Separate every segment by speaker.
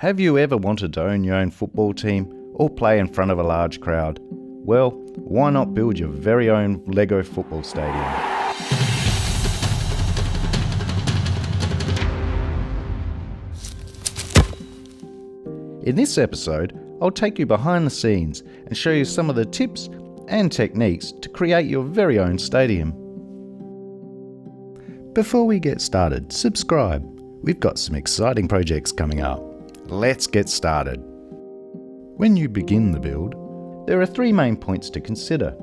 Speaker 1: Have you ever wanted to own your own football team or play in front of a large crowd? Well, why not build your very own Lego football stadium? In this episode, I'll take you behind the scenes and show you some of the tips and techniques to create your very own stadium. Before we get started, subscribe. We've got some exciting projects coming up. Let's get started. When you begin the build, there are three main points to consider.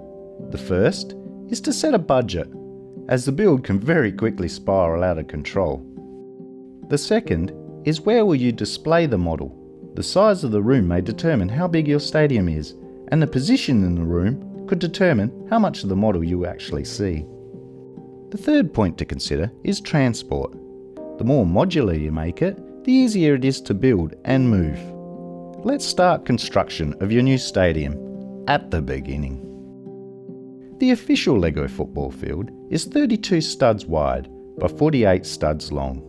Speaker 1: The first is to set a budget, as the build can very quickly spiral out of control. The second is where will you display the model. The size of the room may determine how big your stadium is, and the position in the room could determine how much of the model you actually see. The third point to consider is transport. The more modular you make it, the easier it is to build and move. Let's start construction of your new stadium at the beginning. The official Lego football field is 32 studs wide by 48 studs long,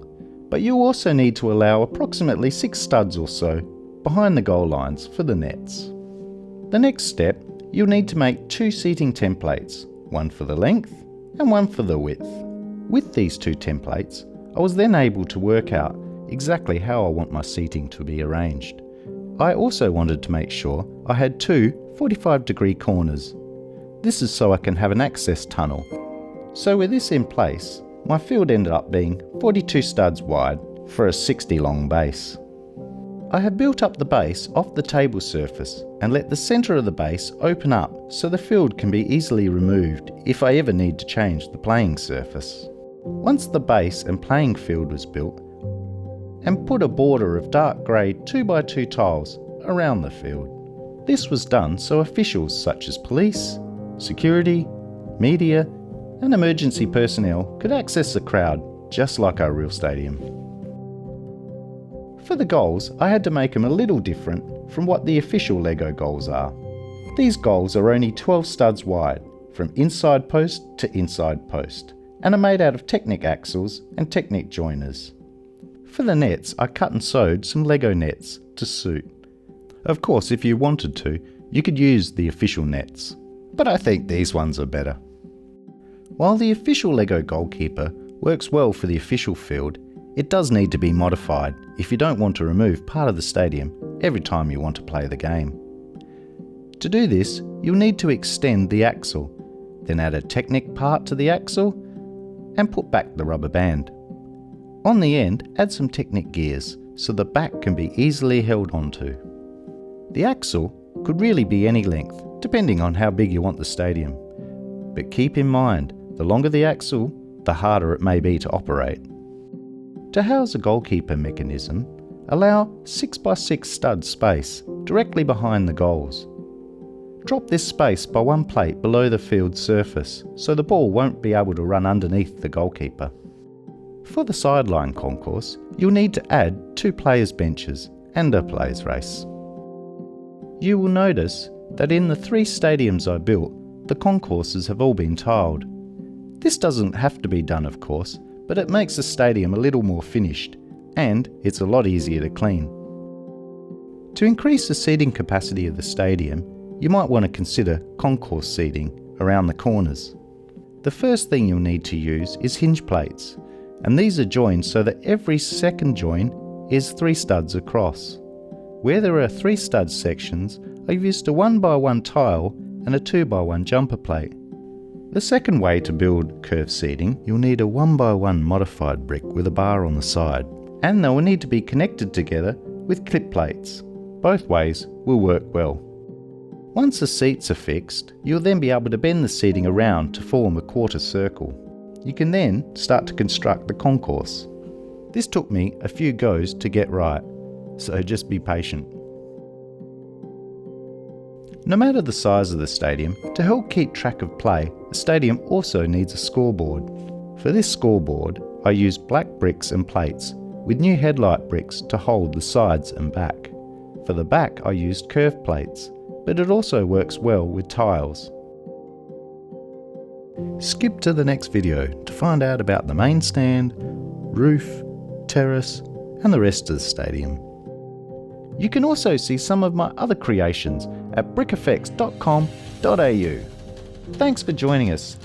Speaker 1: but you also need to allow approximately 6 studs or so behind the goal lines for the nets. The next step, you'll need to make 2 seating templates, one for the length and one for the width. With these 2 templates, I was then able to work out exactly how I want my seating to be arranged. I also wanted to make sure I had 2 45-degree corners. This is so I can have an access tunnel. So with this in place, my field ended up being 42 studs wide for a 60 long base. I have built up the base off the table surface and let the centre of the base open up so the field can be easily removed if I ever need to change the playing surface. Once the base and playing field was built, and put a border of dark grey 2x2 tiles around the field. This was done so officials such as police, security, media and emergency personnel could access the crowd just like our real stadium. For the goals, I had to make them a little different from what the official Lego goals are. These goals are only 12 studs wide, from inside post to inside post, and are made out of Technic axles and Technic joiners. For the nets, I cut and sewed some Lego nets to suit. Of course, if you wanted to, you could use the official nets, but I think these ones are better. While the official Lego goalkeeper works well for the official field, it does need to be modified if you don't want to remove part of the stadium every time you want to play the game. To do this, you'll need to extend the axle, then add a Technic part to the axle and put back the rubber band. On the end, add some Technic gears so the back can be easily held onto. The axle could really be any length, depending on how big you want the stadium. But keep in mind, the longer the axle, the harder it may be to operate. To house a goalkeeper mechanism, allow 6x6 stud space directly behind the goals. Drop this space by 1 plate below the field's surface so the ball won't be able to run underneath the goalkeeper. For the sideline concourse, you'll need to add 2 players' benches and a players' race. You will notice that in the 3 stadiums I built, the concourses have all been tiled. This doesn't have to be done, of course, but it makes the stadium a little more finished, and it's a lot easier to clean. To increase the seating capacity of the stadium, you might want to consider concourse seating around the corners. The first thing you'll need to use is hinge plates, and these are joined so that every second join is 3 studs across. Where there are 3 stud sections, I've used a 1x1 tile and a 2x1 jumper plate. The second way to build curved seating, you'll need a 1x1 modified brick with a bar on the side, and they will need to be connected together with clip plates. Both ways will work well. Once the seats are fixed, you'll then be able to bend the seating around to form a quarter circle. You can then start to construct the concourse. This took me a few goes to get right, so just be patient. No matter the size of the stadium, to help keep track of play, the stadium also needs a scoreboard. For this scoreboard, I used black bricks and plates with new headlight bricks to hold the sides and back. For the back, I used curved plates, but it also works well with tiles. Skip to the next video to find out about the main stand, roof, terrace and the rest of the stadium. You can also see some of my other creations at briceffects.com.au. Thanks for joining us.